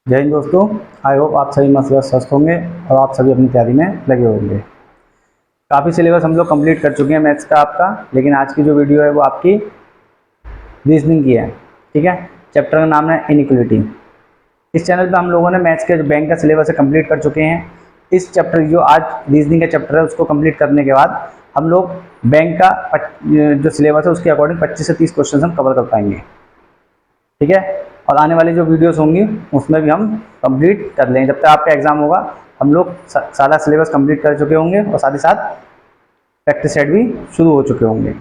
जय हिंद दोस्तों। I hope आप सभी मस्त स्वस्थ होंगे और आप सभी अपनी तैयारी में लगे होंगे। काफ़ी सिलेबस हम लोग कंप्लीट कर चुके हैं मैथ्स का आपका, लेकिन आज की जो वीडियो है वो आपकी रीजनिंग की है। ठीक है, चैप्टर का नाम है इनइक्वालिटी। इस चैनल पे हम लोगों ने मैथ्स के जो बैंक का सिलेबस है कंप्लीट कर चुके हैं। इस चैप्टर जो आज रीजनिंग का चैप्टर है उसको कंप्लीट करने के बाद हम लोग बैंक का जो सिलेबस है उसके अकॉर्डिंग 25 से 30 क्वेश्चन हम कवर कर पाएंगे। ठीक है, और आने वाली जो वीडियोस होंगी उसमें भी हम कंप्लीट कर लेंगे। जब तक आपका एग्जाम होगा हम लोग सारा सिलेबस कंप्लीट कर चुके होंगे और साथ ही साथ प्रैक्टिस सेट भी शुरू हो चुके होंगे।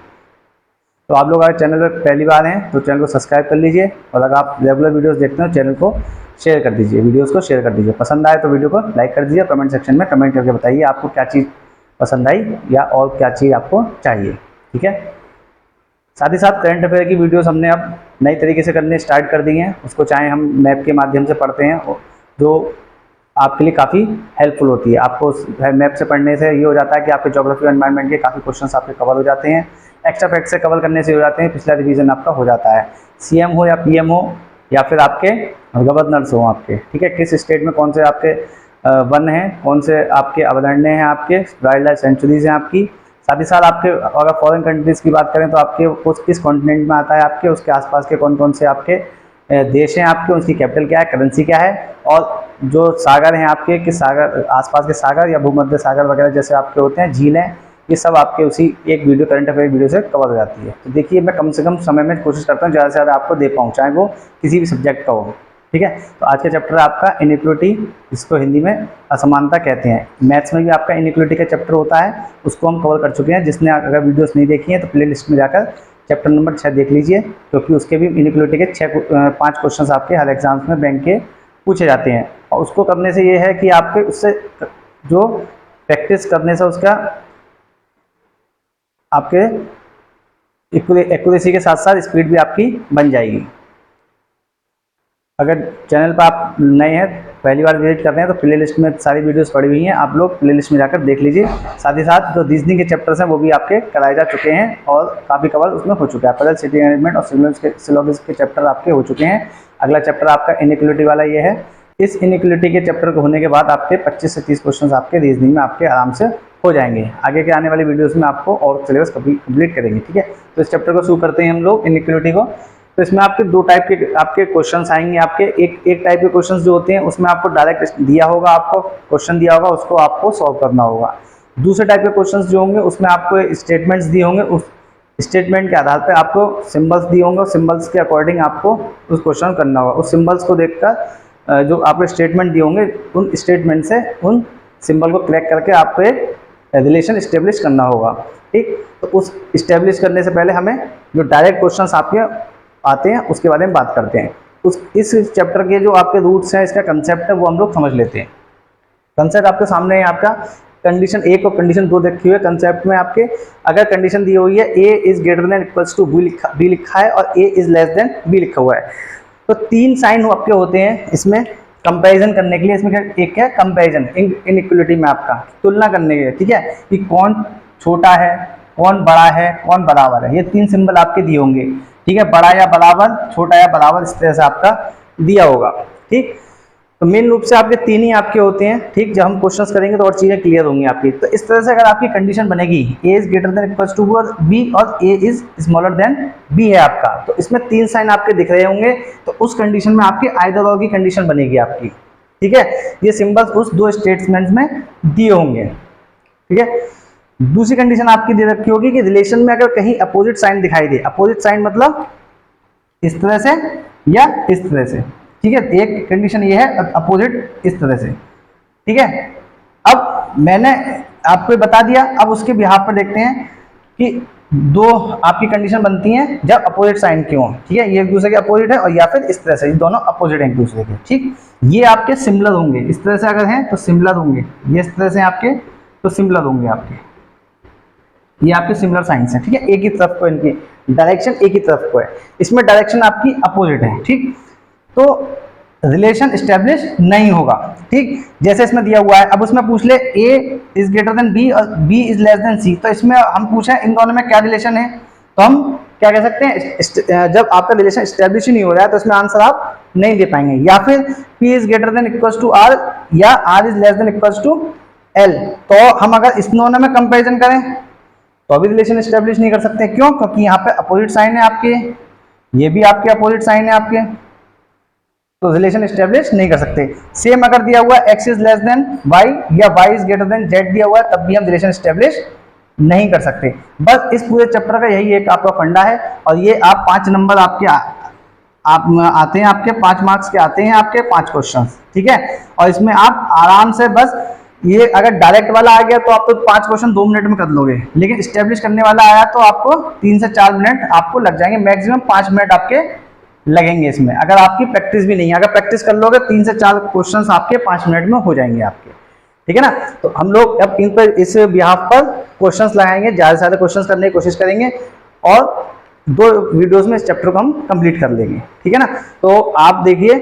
तो आप लोग अगर चैनल पर पहली बार हैं तो चैनल को सब्सक्राइब कर लीजिए, और अगर आप रेगुलर वीडियोस देखते हैं चैनल को शेयर कर दीजिए, वीडियोस को शेयर कर दीजिए। पसंद आए तो वीडियो को लाइक कर दीजिए। कमेंट सेक्शन में कमेंट करके बताइए आपको क्या चीज़ पसंद आई या और क्या चीज़ आपको चाहिए। ठीक है, साथ ही साथ करंट अफेयर की वीडियोस हमने अब नई तरीके से करने स्टार्ट कर दी हैं। उसको चाहे हम मैप के माध्यम से पढ़ते हैं जो आपके लिए काफ़ी हेल्पफुल होती है। आपको मैप से पढ़ने से ये हो जाता है कि आपके ज्योग्राफी और एनवायरनमेंट के काफ़ी क्वेश्चंस आपके कवर हो जाते हैं। एक्स्ट्रा फैक्ट से कवर करने से हो जाते हैं, पिछला रिवीजन आपका हो जाता है। सीएम हो या पीएम हो या फिर आपके गवर्नर्स हो आपके, ठीक है, किस स्टेट में कौन से आपके वन हैं, कौन से आपके अभयारण्य हैं, आपके वाइल्ड लाइफ सेंचुरीज हैं आपकी। साथ ही साथ आपके अगर फॉरेन कंट्रीज़ की बात करें तो आपके किस कॉन्टिनेंट में आता है, आपके उसके आसपास के कौन कौन से आपके देश हैं आपके, उसकी कैपिटल क्या है, करेंसी क्या है, और जो सागर हैं आपके, किस सागर आसपास के सागर या भूमध्य सागर वगैरह जैसे आपके होते हैं, झील हैं, ये सब आपके उसी एक वीडियो करंट अफेयर वीडियो से कवर हो जाती है। तो देखिए मैं कम से कम समय में कोशिश करता हूँ ज़्यादा से ज़्यादा आपको दे पाऊँ, चाहे वो किसी भी सब्जेक्ट का हो। ठीक है, तो आज का चैप्टर आपका इनइक्वालिटी, जिसको हिंदी में असमानता कहते हैं। मैथ्स में भी आपका इनइक्वालिटी का चैप्टर होता है, उसको हम कवर कर चुके हैं। जिसने अगर वीडियोस नहीं देखी हैं तो प्ले लिस्ट में जाकर चैप्टर नंबर 6 देख लीजिए, क्योंकि उसके भी इनइक्वालिटी के 5 क्वेश्चन आपके हर एग्जाम्स में बैंक के पूछे जाते हैं। और उसको करने से ये है कि आपके उससे जो प्रैक्टिस करने से उसका आपके एक्यूरेसी के साथ साथ स्पीड भी आपकी बन जाएगी। अगर चैनल पर आप नए हैं, पहली बार विजिट कर रहे हैं, तो प्ले लिस्ट में सारी वीडियोस पड़ी हुई हैं, आप लोग प्ले लिस्ट में जाकर देख लीजिए। साथ ही साथ जो रीजनिंग के चैप्टर्स हैं वो भी आपके कराए जा चुके हैं और काफ़ी कवर उसमें हो चुका है। पहले सिटी मैनेजमेंट और सिलोगिस के चैप्टर आपके हो चुके हैं। अगला चैप्टर आपका इनइक्वालिटी वाला ये है। इस इनइक्वालिटी के चैप्टर को होने के बाद आपके 25 से 30 क्वेश्चन आपके रीजनिंग में आपके आराम से हो जाएंगे। आगे के आने वाली वीडियोस में आपको और सिलेबस कंप्लीट करेंगे। ठीक है, तो इस चैप्टर को शुरू करते हैं हम लोग इनइक्वालिटी को। तो इसमें आपके दो टाइप के आपके क्वेश्चंस आएंगे। आपके एक टाइप के क्वेश्चंस जो होते हैं उसमें आपको डायरेक्ट दिया होगा, आपको क्वेश्चन दिया होगा, उसको आपको सॉल्व करना होगा। दूसरे टाइप के क्वेश्चंस जो होंगे उसमें आपको स्टेटमेंट्स दिए होंगे, उस स्टेटमेंट के आधार पर आपको सिंबल्स दिए होंगे और सिंबल्स के अकॉर्डिंग आपको उस क्वेश्चन करना होगा। उस सिंबल्स को देखकर जो आपको स्टेटमेंट दिए होंगे उन स्टेटमेंट से उन सिंबल को क्रैक करके आपको एक रिलेशन इस्टेब्लिश करना होगा। ठीक, तो उस इस्टेब्लिश करने से पहले हमें जो डायरेक्ट क्वेश्चंस आपके आते हैं उसके बारे में बात करते हैं। इस चैप्टर के जो आपके रूट्स हैं, इसका कंसेप्ट है, वो हम लोग समझ लेते हैं। कंसेप्ट आपके सामने है, आपका कंडीशन 1 और कंडीशन 2 देखी हुई है। कंसेप्ट में आपके अगर कंडीशन दी हुई है A is greater than equals to B लिखा है और A is less than B लिखा हुआ है, तो 3 साइन आपके होते हैं इसमें कंपैरिजन करने के लिए। इसमें एक है कंपैरिजन इनइक्वालिटी में आपका तुलना करने के लिए। ठीक है, कि कौन छोटा है, कौन बड़ा है, कौन बराबर है, ये 3 सिंबल आपके दिए होंगे। ठीक है, बड़ा या बराबर, छोटा या बराबर, इस तरह से आपका दिया होगा। ठीक, तो मेन रूप से आपके 3 ही आपके होते हैं। ठीक, जब हम क्वेश्चंस करेंगे तो और चीजें क्लियर होंगी आपकी। तो इस तरह से अगर आपकी कंडीशन बनेगी A is greater than equals to B और A is smaller than B है आपका, तो इसमें 3 साइन आपके दिख रहे होंगे, तो उस कंडीशन में आपकी आइदर और की कंडीशन बनेगी आपकी। ठीक है, ये सिंबल्स उस 2 स्टेटमेंट्स में दिए होंगे। ठीक है, दूसरी कंडीशन आपकी दे रखी होगी कि रिलेशन में अगर कहीं अपोजिट साइन दिखाई दे, अपोजिट साइन मतलब इस तरह से या इस तरह से। ठीक है, एक कंडीशन ये है अपोजिट इस तरह से। ठीक है, अब मैंने आपको बता दिया, अब उसके बिहाफ पर देखते हैं कि 2 आपकी कंडीशन बनती हैं जब अपोजिट साइन क्यों हो। ठीक है, ये एक दूसरे के अपोजिट है और या फिर इस तरह से, ये दोनों अपोजिट हैं एक दूसरे के। ठीक, ये आपके सिमिलर होंगे, इस तरह से अगर हैं तो सिमिलर होंगे, ये इस तरह से आपके तो सिमिलर होंगे आपके, ये आपके सिमिलर साइंस है। ठीक है, एक ही तरफ को, इनकी डायरेक्शन एक ही तरफ को है, इसमें डायरेक्शन आपकी अपोजिट है। ठीक, तो रिलेशन एस्टेब्लिश नहीं होगा। ठीक, जैसे इसमें दिया हुआ है, अब उसमें पूछ ले ए इज ग्रेटर देन बी और बी इज लेस देन सी, तो इसमें हम पूछें इन दोनों में क्या रिलेशन है, तो हम क्या कह सकते हैं, जब आपका रिलेशन एस्टेब्लिश ही नहीं हो रहा है तो इसमें आंसर आप नहीं दे पाएंगे। या फिर P is greater than equals to R या R is less than equals to L, तो हम अगर इस दोनों में कंपैरिजन करें तो अभी रिलेशन एस्टेब्लिश नहीं कर सकते। क्यों? क्योंकि यहाँ पे अपोजिट साइन है आपके, ये भी आपके अपोजिट साइन है आपके, तो रिलेशन एस्टेब्लिश नहीं कर सकते। सेम अगर दिया हुआ x is less then y या y is greater then z दिया हुआ है, तब भी हम रिलेशन एस्टेब्लिश नहीं कर सकते। बस इस पूरे चैप्टर का यही एक आपका फंडा है, और ये आप 5 नंबर आपके आप आते हैं, आपके 5 मार्क्स के आते हैं आपके 5 क्वेश्चंस, ठीक है। और इसमें आप आराम से बस ये अगर डायरेक्ट वाला आ गया तो आप तो 5 क्वेश्चन 2 मिनट में कर लोगे, लेकिन स्टेब्लिश करने वाला आया तो आपको 3 से 4 मिनट आपको लग जाएंगे, मैक्सिमम 5 मिनट आपके लगेंगे इसमें, अगर आपकी प्रैक्टिस भी नहीं है। अगर प्रैक्टिस कर लोगे 3 से 4 क्वेश्चंस आपके 5 मिनट में हो जाएंगे आपके, ठीक है ना। तो हम लोग अब इन पर इस बिहाफ पर क्वेश्चंस लगाएंगे, ज़्यादा से ज़्यादा क्वेश्चंस करने की कोशिश करेंगे, और 2 वीडियोज़ में इस चैप्टर को हम कंप्लीट कर लेंगे, ठीक है ना। तो आप देखिए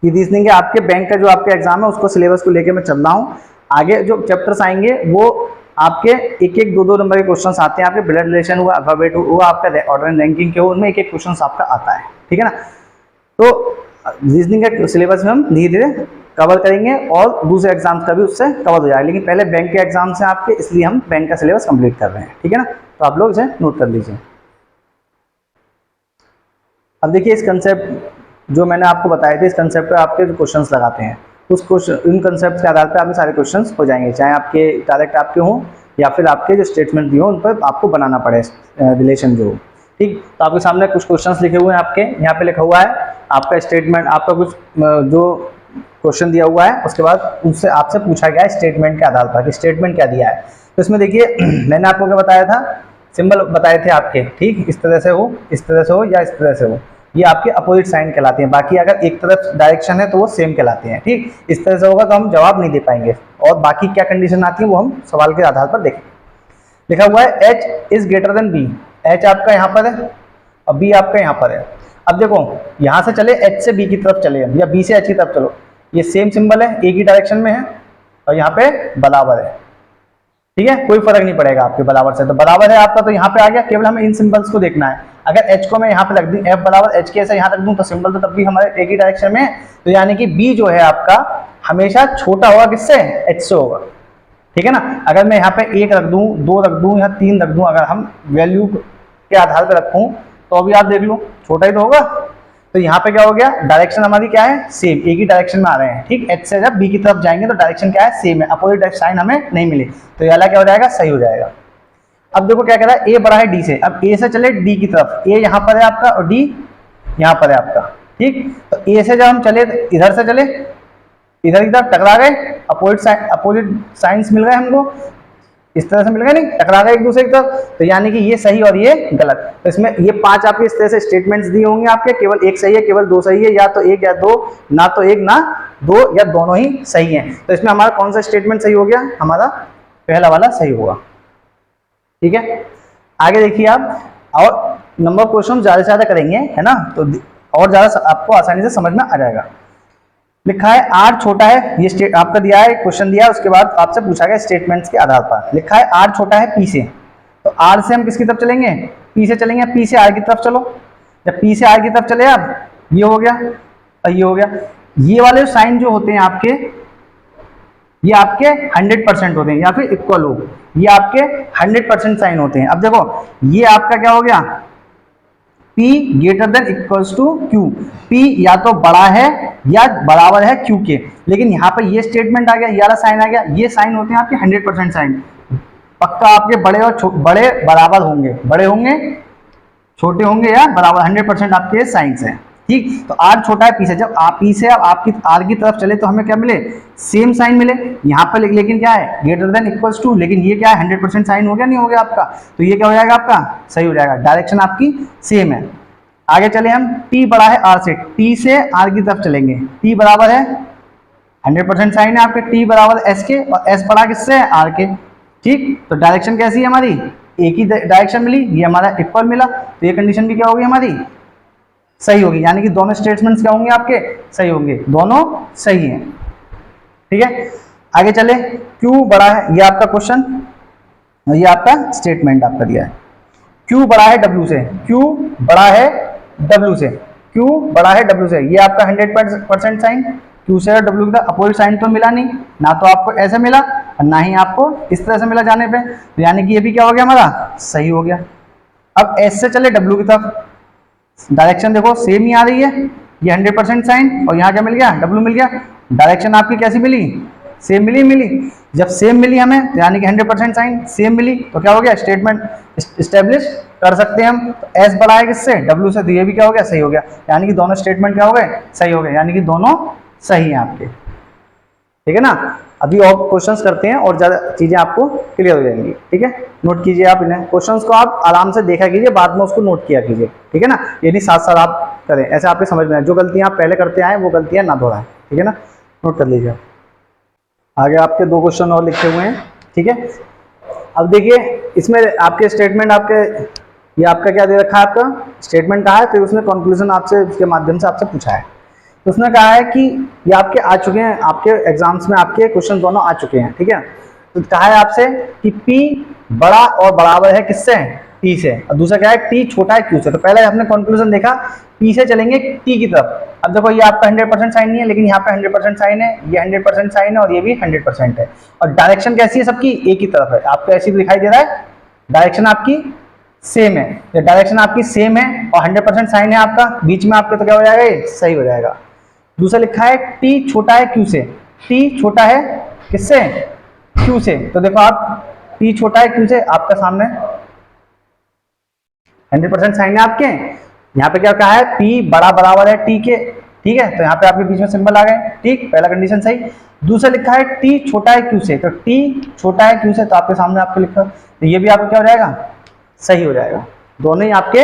कि रीजनिंग के आपके बैंक का जो आपका एग्जाम है उसको सिलेबस को लेके मैं चल रहा हूँ। आगे जो चैप्टर्स आएंगे वो आपके 1-1, 2-2 नंबर के क्वेश्चंस आते हैं। आपके ब्लड रिलेशन हुआ, अल्फाबेट हुआ, आपका ऑर्डर एंड रैंकिंग के हो, उनमें 1-1 क्वेश्चंस आपका आता है, ठीक है ना। तो रीजनिंग के सिलेबस में हम धीरे धीरे कवर करेंगे और दूसरे एग्जाम्स का भी उससे कवर हो जाएगा, लेकिन पहले बैंक के एग्जाम्स हैं आपके, इसलिए हम बैंक का सिलेबस कंप्लीट कर रहे हैं, ठीक है ना। तो आप लोग इसे नोट कर लीजिए। अब देखिए इस कंसेप्ट जो मैंने आपको बताए थे, इस कंसेप्ट पे आपके क्वेश्चंस लगाते हैं, उस क्वेश्चन इन कंसेप्ट के आधार पर आपके सारे क्वेश्चंस हो जाएंगे, चाहे आपके डायरेक्ट आपके हों या फिर आपके जो स्टेटमेंट भी हो उन पर आपको बनाना पड़े रिलेशन जो हो, ठीक। तो आपके सामने कुछ क्वेश्चंस लिखे हुए हैं, आपके यहाँ पे लिखा हुआ है आपका स्टेटमेंट, आपका कुछ जो क्वेश्चन दिया हुआ है उसके बाद उससे आपसे पूछा गया है स्टेटमेंट के आधार पर कि स्टेटमेंट क्या दिया है। तो इसमें देखिए मैंने आपको क्या बताया था, सिंबल बताए थे आपके, ठीक, इस तरह से हो, इस तरह से हो या इस तरह से हो, ये आपके अपोजिट साइन कहलाते हैं। बाकी अगर एक तरफ डायरेक्शन है तो वो सेम कहलाते हैं, ठीक। इस तरह से होगा तो हम जवाब नहीं दे पाएंगे, और बाकी क्या कंडीशन आती है वो हम सवाल के आधार पर देखेंगे। लिखा हुआ है h is greater then b, h आपका यहाँ पर है और b आपका यहाँ पर है। अब देखो यहाँ से चले h से b की तरफ चले या b से h की तरफ चलो, ये सेम सिंबल है, एक ही डायरेक्शन में है और यहाँ पे बराबर है, ठीक है, कोई फर्क नहीं पड़ेगा आपके बराबर से, तो बराबर है आपका तो यहाँ पे आ गया। केवल हमें इन सिंबल्स को देखना है। अगर h को मैं यहाँ पे रख दूं, f बराबर h के ऐसे यहाँ रख दूं, तो सिंबल तो तब भी हमारे एक ही डायरेक्शन में है, तो यानी कि b जो है आपका हमेशा छोटा होगा किससे, h से होगा, ठीक है ना। अगर मैं यहाँ पे 1 रख दूं, 2 रख दूं या 3 रख दूं, अगर हम वैल्यू के आधार पर रखूं तो अभी आप देख लो छोटा ही तो होगा। तो यहाँ पे क्या हो गया, डायरेक्शन हमारी क्या है, सेम, एक ही डायरेक्शन में आ रहे हैं, ठीक। h से जब b की तरफ जाएंगे तो डायरेक्शन क्या है, सेम है, अपोजिट साइन हमें नहीं मिले, तो ये वाला क्या हो जाएगा, सही हो जाएगा। अब देखो क्या कह रहा है, a बड़ा है d से, अब a से चले d की तरफ, a यहाँ पर है आपका और d यहाँ पर है आपका, ठीक। तो a से जब हम चले इधर से चले, इधर की तरफ टकरा गए, अपोजिट साइंस मिल गए हमको, इस तरह से मिल गए, नहीं टकरा गए एक दूसरे की तरफ, तो यानी कि ये सही और ये गलत। तो इसमें ये 5 आपके इस तरह से स्टेटमेंट्स दिए होंगे आपके, केवल एक सही है, केवल 2 सही है, या तो 1 या 2, ना तो 1 ना 2, या दोनों ही सही हैं। तो इसमें हमारा कौन सा स्टेटमेंट सही हो गया, हमारा पहला वाला सही होगा, ठीक है। आगे देखिए आप, और नंबर क्वेश्चन ज्यादा से ज्यादा करेंगे, है ना, तो और ज्यादा आपको आसानी से समझ में आ जाएगा। लिखा है r छोटा है, ये आपका दिया है, क्वेश्चन दिया है, उसके बाद आपसे पूछा गया स्टेटमेंट्स के आधार पर। लिखा है r छोटा है p से, तो r से हम किसकी तरफ चलेंगे, p से चलेंगे, p से r की तरफ चलो, जब p से r की तरफ चले आप, ये हो गया और ये हो गया। ये वाले साइन जो होते हैं आपके, ये आपके 100% होते हैं या फिर इक्वल हो, ये आपके 100% साइन होते हैं। अब देखो ये आपका क्या हो गया, P greater than equals to Q, P या तो बड़ा है या बराबर है Q के, लेकिन यहाँ पर ये स्टेटमेंट आ गया, ये वाला साइन आ गया, ये साइन होते हैं आपके 100% साइन, पक्का आपके बड़े और बड़े बराबर होंगे, बड़े होंगे छोटे होंगे या बराबर, 100% आपके साइंस है, ठीक। तो r छोटा है p से, जब आप p से आपकी r की तरफ चले तो हमें क्या मिले, सेम साइन मिले यहाँ पर, लेकिन क्या है ग्रेटर देन इक्वल्स टू, लेकिन ये क्या है 100% साइन हो गया, नहीं हो गया आपका, तो ये क्या हो जाएगा आपका, सही हो जाएगा, डायरेक्शन आपकी सेम है। आगे चले हम, t बड़ा है r से, t से r की तरफ चलेंगे, t बराबर है 100% साइन है आपके, t बराबर s के, और s बड़ा किससे है, r के, ठीक। तो डायरेक्शन कैसी है हमारी, एक ही डायरेक्शन मिली, ये हमारा इक्वल मिला, तो ये कंडीशन भी क्या होगी हमारी, सही होगी, यानी कि दोनों स्टेटमेंट्स क्या होंगे आपके, सही होंगे, दोनों सही हैं, ठीक है। आगे चले, Q बड़ा है, ये आपका क्वेश्चन, ये आपका स्टेटमेंट आपका दिया है, Q बड़ा है W से, Q बड़ा है W से, Q बड़ा है W से, ये आपका 100% साइन, Q से और W का अपोजिट साइन तो मिला नहीं, ना तो आपको ऐसे मिला और ना ही आपको इस तरह से मिला जाने पे, तो यानी कि ये भी क्या हो गया हमारा सही हो गया। अब S से चले W की तरफ, डायरेक्शन देखो सेम ही आ रही है, ये 100% साइन और यहाँ क्या मिल गया W मिल गया, डायरेक्शन आपकी कैसी मिली, सेम मिली। जब सेम मिली हमें तो यानी कि 100% साइन सेम मिली, तो क्या हो गया स्टेटमेंट इस्टेब्लिश कर सकते हैं हम। तो एस बड़ा है किससे, W से, तो ये भी क्या हो गया सही हो गया, यानी कि दोनों स्टेटमेंट क्या हो गए सही हो गए, यानी कि दोनों सही हैं आपके, ठीक है ना। अभी और क्वेश्चंस करते हैं और ज़्यादा चीज़ें आपको क्लियर हो जाएंगी, ठीक है। नोट कीजिए आप इन्हें, क्वेश्चंस को आप आराम से देखा कीजिए, बाद में उसको नोट किया कीजिए, ठीक है ना। ये नहीं साथ साथ आप करें, ऐसे आपके समझ में आए, जो गलतियां आप पहले करते आए वो गलतियां ना दोहराएं, ठीक है ना। नोट कर लीजिए। आगे आपके 2 क्वेश्चन और लिखे हुए हैं, ठीक है। अब देखिए इसमें आपके स्टेटमेंट, आपके ये आपका क्या दे रखा है, आपका स्टेटमेंट कहा है, फिर उसने कंक्लूजन आपसे उसके माध्यम से आपसे पूछा है। तो उसने कहा है कि ये आपके आ चुके हैं, आपके एग्जाम्स में आपके क्वेश्चन दोनों आ चुके हैं, ठीक है। तो कहा है आपसे कि P बड़ा और बराबर है किससे, T से, और दूसरा क्या है T छोटा है Q से। तो पहले हमने कंक्लूजन देखा, P से चलेंगे T की तरफ। अब देखो ये आपका 100% साइन नहीं है, लेकिन यहाँ पे 100% साइन है, ये 100% साइन है और ये भी 100% है, और डायरेक्शन कैसी है सबकी एक ही तरफ है, आपको ऐसी दिखाई दे रहा है, डायरेक्शन आपकी सेम है, ये डायरेक्शन आपकी सेम है और 100% साइन है आपका बीच में आपके, तो क्या हो जाएगा ये सही हो जाएगा। दूसरा लिखा है T छोटा है Q से, T छोटा है किससे, Q से। तो देखो आप T छोटा है Q से, आपका सामने 100% साइन है आपके, यहाँ पे क्या कहा है P बड़ा बराबर है T के, ठीक है। तो यहाँ पे आपके बीच में सिंबल आ गए, ठीक, पहला कंडीशन सही। दूसरा लिखा है T छोटा है Q से, तो T छोटा है Q से, तो आपके सामने आपको लिखा, तो ये भी आपको क्या हो जाएगा सही हो जाएगा, दोनों ही आपके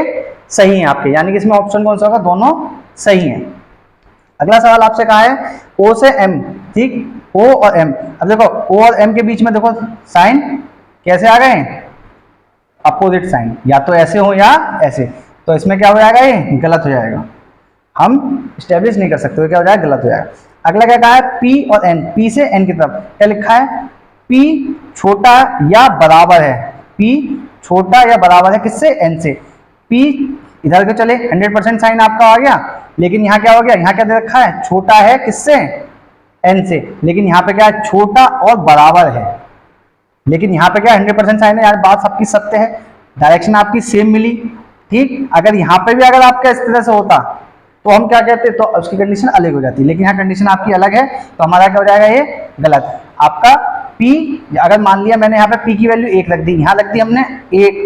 सही हैं आपके, यानी कि इसमें ऑप्शन कौन सा होगा, दोनों सही हैं। अगला सवाल आपसे कहा है O से M, ठीक, O और M। अब देखो O और M के बीच में देखो साइन कैसे आ गए, अपोजिट साइन, या तो ऐसे हो या ऐसे, तो इसमें क्या हो जाएगा ये गलत हो जाएगा, हम स्टेब्लिश नहीं कर सकते, तो क्या हो जाएगा गलत हो जाएगा। अगला क्या कहा है P और N, P से N की तरफ क्या लिखा है, P छोटा या बराबर है, P छोटा या बराबर है किससे, N से। P इधर के चले 100% साइन आपका आ गया, लेकिन यहाँ क्या हो गया, यहाँ क्या दे रखा है छोटा है किससे, N से, लेकिन यहाँ पे क्या है छोटा और बराबर है, लेकिन यहाँ पे क्या 100% साइन है, यार बात सबकी सत्य है, डायरेक्शन आपकी सेम मिली, ठीक। अगर यहाँ पे भी अगर आपका इस तरह से होता तो हम क्या कहते, तो उसकी कंडीशन अलग हो जाती, लेकिन यहाँ कंडीशन आपकी अलग है, तो हमारा क्या हो जाएगा ये गलत। आपका P, अगर मान लिया मैंने यहाँ पे P की वैल्यू 1 रख दी, यहाँ रख दी हमने 1,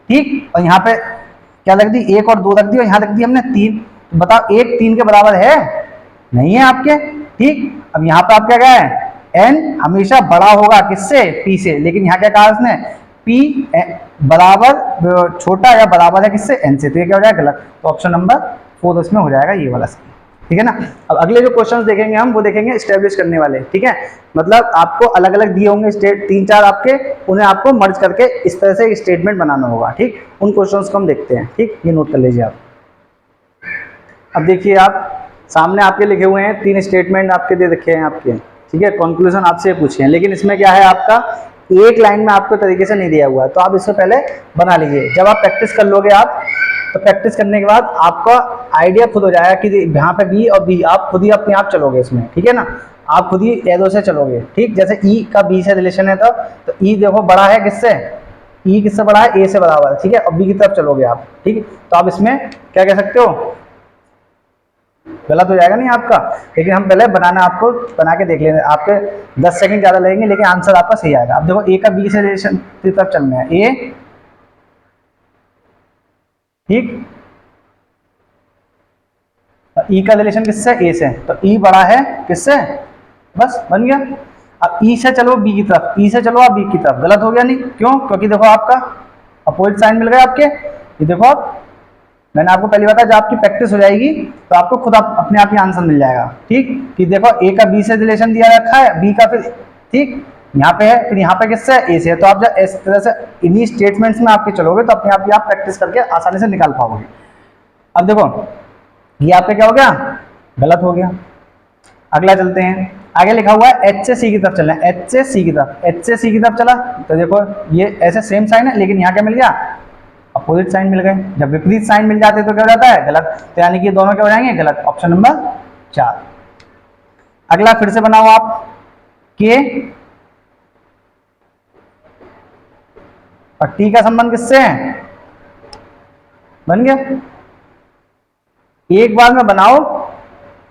ठीक, और यहाँ पे क्या रख दी 1 और 2 रख दी, और यहाँ रख दी हमने 3, तो बताओ 1 3 के बराबर है, नहीं है आपके, ठीक। अब यहाँ पे आप क्या कहा है N हमेशा बड़ा होगा किससे, P से, लेकिन यहाँ क्या कहा उसने P बराबर छोटा या बराबर है किससे, N से, तो ये क्या हो जाएगा गलत, तो ऑप्शन नंबर 4 इसमें हो जाएगा ये वाला सही, ठीक है ना। अब अगले जो क्वेश्चंस देखेंगे हम वो देखेंगे एस्टेब्लिश करने वाले, ठीक है, मतलब आपको अलग अलग दिए होंगे स्टेट 3-4 आपके, उन्हें आपको मर्ज करके इस तरह से स्टेटमेंट बनाना होगा, ठीक। उन क्वेश्चंस को हम देखते हैं, ठीक, ये नोट कर लीजिए आप। अब देखिए आप सामने आपके लिखे हुए हैं 3 स्टेटमेंट आपके दे रखे हैं आपके, ठीक है, कंक्लूजन आपसे पूछे हैं, लेकिन इसमें क्या है आपका एक लाइन में आपको तरीके से नहीं दिया हुआ है, तो आप इससे पहले बना लीजिए। जब आप प्रैक्टिस कर लोगे आप, तो प्रैक्टिस करने के बाद आपका आइडिया खुद हो जाएगा कि यहाँ पे बी और बी, आप खुद ही अपने आप चलोगे इसमें, ठीक है ना, आप खुद ही एरो से चलोगे, ठीक। जैसे ई का बी से रिलेशन है तो ई देखो बड़ा है किससे, ई किससे बड़ा है, ए से बराबर है, ठीक है, और बी की तरफ चलोगे आप, ठीक। तो आप इसमें क्या कह सकते हो, गलत हो जाएगा नहीं आपका, लेकिन हम पहले बनाना आपको बना के देख लेंगे, आपके 10 सेकंड ज़्यादा लगेंगे, लेकिन आंसर आपका सही आएगा। अब देखो ए का बी से रिलेशन की तरफ चलना है, ए, ठीक, ई का रिलेशन किससे, ए से, तो ई बड़ा है किससे, बस बन गया। अब ई से चलो बी की तरफ, ई से चलो आप बी की तरफ, गलत हो गया नहीं, क्यों, क्योंकि देखो आपका अपोजिट साइन मिल गया आपके, ये देखो आप, मैंने आपको पहली बताया जब आपकी प्रैक्टिस हो जाएगी तो आपको खुद अपने आप ही आंसर मिल जाएगा, ठीक, कि देखो ए का बी से रिलेशन दिया रखा है, बी का फिर, ठीक, यहाँ पे है, फिर यहाँ पे किससे है, ए से, तो आप जब इस तरह से इन्हीं स्टेटमेंट्स में आपके चलोगे तो अपने आप ही आप प्रैक्टिस करके आसानी से निकाल पाओगे। अब देखो ये आपका क्या हो गया, गलत हो गया। अगला चलते हैं, आगे लिखा हुआ है एच से सी की तरफ चलना है, एच से सी की तरफ, एच से सी की तरफ चला तो देखो ये ऐसे सेम साइन है, लेकिन यहाँ क्या मिल गया अपोजिट साइन मिल गए। जब विपरीत साइन मिल जाते हैं तो क्या हो जाता है, गलत। तो यानी कि दोनों क्या हो जाएंगे, गलत। Option number 4। अगला फिर से बनाओ आप, के और टी का संबंध किससे है, बन गया। एक बार में बनाओ,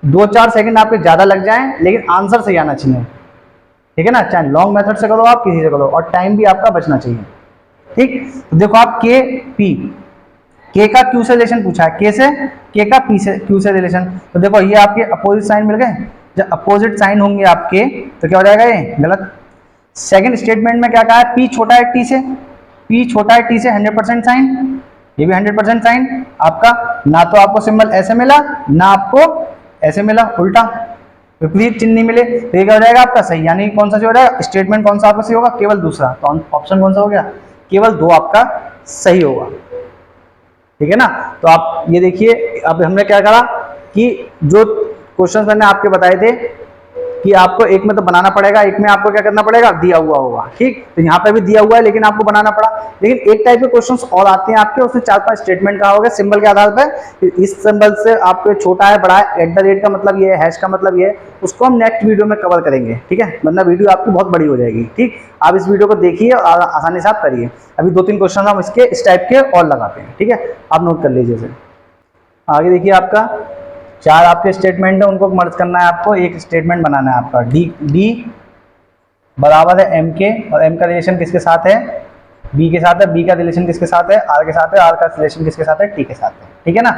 2-4 सेकंड आपके ज्यादा लग जाएं, लेकिन आंसर सही आना चाहिए, ठीक है ना। चाहे लॉन्ग मेथड से करो आप, किसी से करो, और टाइम भी आपका बचना चाहिए, ठीक। तो देखो आप के पी, के का क्यू से रिलेशन पूछा है, के से, के का पी से, क्यू से रिलेशन। तो देखो ये आपके अपोजिट साइन मिल गए। जब अपोजिट साइन होंगे आपके तो क्या हो जाएगा, ये गलत। सेकंड स्टेटमेंट में क्या कहा है, पी छोटा है टी से, पी छोटा है टी से 100% साइन, ये भी 100% साइन आपका। ना तो आपको सिंबल ऐसे मिला, ना आपको ऐसे मिला, उल्टा विपरीत चिन्ह मिले, तो ये क्या हो जाएगा आपका सही। यानी कौन सा जो हो जाएगा, स्टेटमेंट कौन सा आपका सही होगा, केवल दूसरा। तो ऑप्शन कौन सा हो गया, केवल 2 आपका सही होगा, ठीक है ना। तो आप ये देखिए, अब हमने क्या करा कि जो क्वेश्चन मैंने आपके बताए थे कि आपको एक में तो बनाना पड़ेगा, एक में आपको क्या करना पड़ेगा, दिया हुआ होगा, ठीक। तो यहाँ पे भी दिया हुआ है लेकिन आपको बनाना पड़ा। लेकिन एक टाइप के क्वेश्चंस और आते हैं आपके, उसमें 4-5 स्टेटमेंट कहा होगा सिंबल के आधार पर। इस सिंबल से आपको छोटा है, बड़ा है, @ का मतलब ये है, हैश का मतलब ये है, उसको हम नेक्स्ट वीडियो में कवर करेंगे, ठीक है। वरना वीडियो आपकी बहुत बड़ी हो जाएगी, ठीक। आप इस वीडियो को देखिए और आसानी से आप करिए। अभी 2-3 क्वेश्चन हम इसके इस टाइप के और लगाते हैं, ठीक है। आप नोट कर लीजिए इसे। आगे देखिए, आपका 4 आपके स्टेटमेंट है, उनको मर्ज करना है आपको, एक स्टेटमेंट बनाना है आपका। डी बराबर है एम के, और एम का रिलेशन किसके साथ है, बी के साथ है, बी का रिलेशन किसके साथ है, आर के साथ है, आर का रिलेशन किसके साथ है, टी के साथ है, ठीक है ना।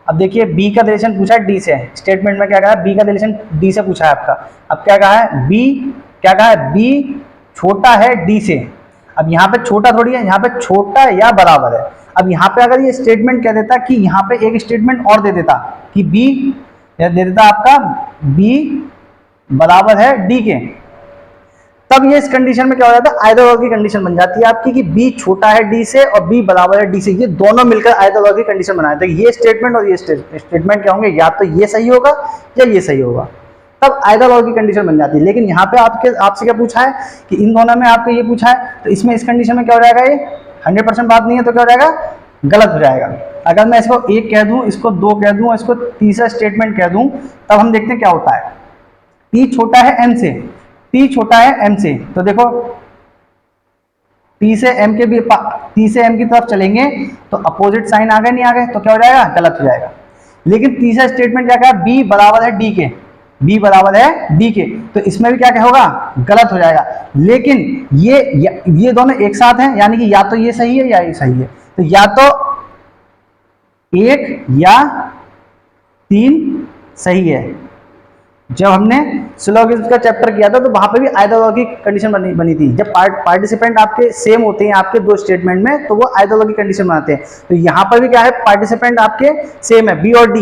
अब देखिए बी का रिलेशन पूछा है डी से, स्टेटमेंट में क्या कहा है, बी का रिलेशन डी से पूछा है आपका। अब क्या कहा है, बी क्या कहा है, बी छोटा है डी से। अब यहाँ पे छोटा थोड़ी है, यहाँ पे छोटा या बराबर है। अब यहाँ पे अगर ये स्टेटमेंट कह देता कि यहाँ पे एक स्टेटमेंट और दे देता कि बी दे देता आपका बी बराबर है डी के, तब ये इस कंडीशन में क्या हो जाता है, आइदर और की कंडीशन बन जाती है आपकी कि बी छोटा है डी से और बी बराबर है डी से। ये दोनों मिलकर आइदर और की कंडीशन बनाए थे। ये स्टेटमेंट और ये स्टेटमेंट क्या होंगे, या तो ये सही होगा या ये सही होगा, तब आइदर और की कंडीशन बन जाती है। लेकिन यहाँ पे आपसे क्या पूछा है कि इन दोनों में आपको ये पूछा है, तो इसमें इस कंडीशन में क्या हो जाएगा, ये 100% बात नहीं है, तो क्या हो जाएगा, गलत हो जाएगा। अगर मैं इसको 1 कह दूं, इसको 2 कह दूं, इसको तीसरा स्टेटमेंट कह दूं, तब हम देखते हैं क्या होता है। P छोटा है M से, P छोटा है M से, तो देखो P से M की तरफ चलेंगे तो अपोजिट साइन आ गए, नहीं आ गए, तो क्या हो जाएगा, गलत हो जाएगा। लेकिन तीसरा स्टेटमेंट क्या कहा, B बराबर है D के, B बराबर है D के, तो इसमें भी क्या होगा, गलत हो जाएगा। लेकिन ये दोनों एक साथ हैं, यानी कि या तो ये सही है या ये सही है, तो या तो 1 या 3 सही है। जब हमने सिलोगिज्म का चैप्टर किया था तो वहां पे भी आइदर और की कंडीशन बनी थी। जब पार्टिसिपेंट आपके सेम होते हैं आपके 2 स्टेटमेंट में, तो वो आइदर और की कंडीशन बनाते हैं। तो यहाँ पर भी क्या है, पार्टिसिपेंट आपके सेम है, बी और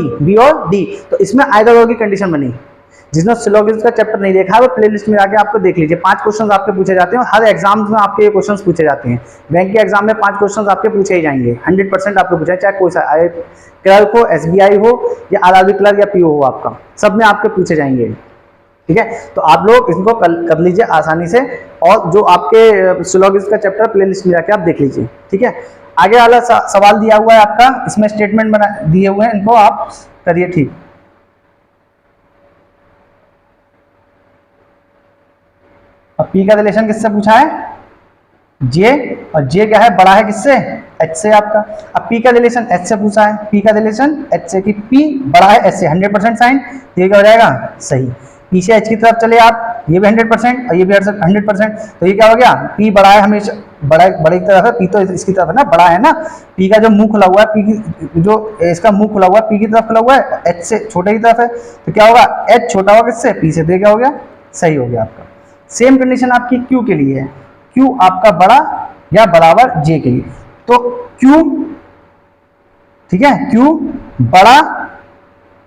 डी, तो इसमें आइदर और की कंडीशन बनी। जिसने सिलोगिज्म का चैप्टर नहीं देखा है वो प्लेलिस्ट में जाके आपको देख लीजिए। 5 क्वेश्चन आपके पूछे जाते हैं और हर एग्जाम में आपके ये क्वेश्चन पूछे जाते हैं। बैंक के एग्जाम में 5 क्वेश्चन आपके पूछे ही जाएंगे, 100% आपको पूछा है, चाहे कोई सा क्लर्क हो, SBI हो या आरआरबी क्लर्क या PO हो, आपका सब में आपके पूछे जाएंगे, ठीक है। तो आप लोग इसको कर लीजिए आसानी से, और जो आपके सिलोगिज्म का चैप्टर प्लेलिस्ट में जाके आप देख लीजिए, ठीक है। आगे वाला सवाल दिया हुआ है आपका, इसमें स्टेटमेंट बना दिए हुए हैं, इनको आप करिए, ठीक। अब P का रिलेशन किससे पूछा है, J, और J क्या है, बड़ा है किससे, H से आपका। अब P का रिलेशन H से पूछा है, P का रिलेशन H से, कि P बड़ा है H से, 100% साइन, तो ये क्या हो जाएगा, सही। P से H की तरफ चले आप, ये भी 100% और ये भी 100%, तो ये क्या हो गया, P बड़ा है, हमेशा बड़ी तरफ है, P तो इसकी तरफ है ना, बड़ा है ना। P का जो मुंह खुला हुआ है, P की जो इसका मुंह खुला हुआ है, P की तरफ खुला हुआ है, H से छोटे की तरफ है, तो क्या होगा, H छोटा होगा किससे, P से, तो ये क्या हो गया, सही हो गया आपका। सेम कंडीशन आपकी Q के लिए है, Q आपका बड़ा या बराबर J के लिए, तो Q, ठीक है, Q बड़ा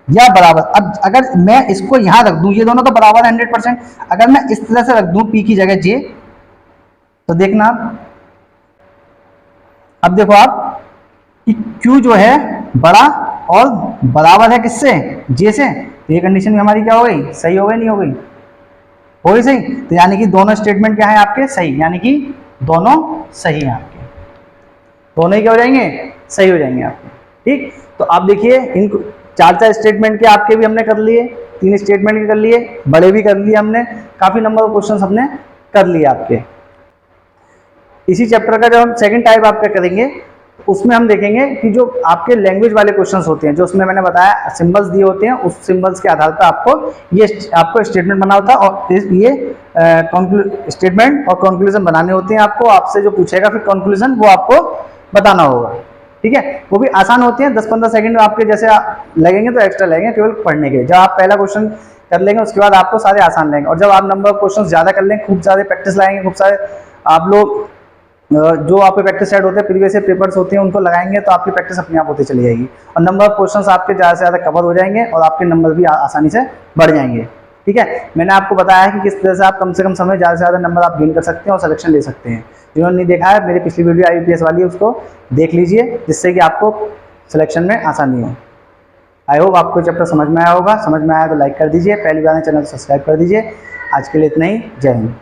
या बराबर। अब अगर मैं इसको यहां रख दूं, ये दोनों तो बराबर है 100%, अगर मैं इस तरह से रख दूं P की जगह J, तो देखना अब देखो आप कि Q जो है बड़ा और बराबर है किससे, J से, तो ये कंडीशन भी हमारी क्या हो गई, सही हो गई, नहीं हो गई, हो गई सही। तो यानी कि दोनों स्टेटमेंट क्या है आपके, सही, यानी कि दोनों सही हैं आपके। दोनों ही क्या हो जाएंगे, सही हो जाएंगे आपके। ठीक, तो आप देखिए इन 4 स्टेटमेंट के आपके भी हमने कर लिए, 3 स्टेटमेंट के कर लिए, बड़े भी कर लिए हमने, काफी नंबर ऑफ क्वेश्चन हमने कर लिए आपके। इसी चैप्टर का जब हम सेकंड टाइप आपका करेंगे, उसमें हम देखेंगे कि जो आपके लैंग्वेज वाले क्वेश्चंस होते हैं, जो उसमें मैंने बताया सिंबल्स दिए होते हैं, उस सिंबल्स के आधार पर आपको स्टेटमेंट बना होता है और ये स्टेटमेंट और कंक्लूजन बनाने होते हैं आपको। आपसे जो पूछेगा फिर कंक्लूजन वो आपको बताना होगा। ठीक है, वो भी आसान होते हैं, 10-15 सेकंड में आपके जैसे लगेंगे, तो एक्स्ट्रा लगेंगे केवल पढ़ने के। जब आप पहला क्वेश्चन कर लेंगे उसके बाद आपको सारे आसान लगेंगे, और जब आप नंबर ऑफ क्वेश्चन ज्यादा कर लेंगे, खूब सारे प्रैक्टिस लाएंगे, खूब सारे आप लोग जो आपके प्रैक्टिस सेट होते हैं, प्रीवियस पेपर्स होते हैं, उनको लगाएंगे तो आपकी प्रैक्टिस अपने आप होती चली जाएगी और नंबर ऑफ क्वेश्चंस आपके ज़्यादा से ज़्यादा कवर हो जाएंगे और आपके नंबर भी आसानी से बढ़ जाएंगे। ठीक है, मैंने आपको बताया है कि किस तरह से आप कम से कम समय ज़्यादा से ज़्यादा नंबर आप गेन कर सकते हैं और सिलेक्शन ले सकते हैं। जिन्होंने नहीं देखा है, मेरी पिछली वीडियो IBPS वाली है, उसको देख लीजिए, जिससे कि आपको सिलेक्शन में आसानी हो। आई होप आपको चैप्टर समझ में आया होगा। समझ में आया तो लाइक कर दीजिए, पहली बार चैनल सब्सक्राइब कर दीजिए। आज के लिए इतना ही, जय हिंद।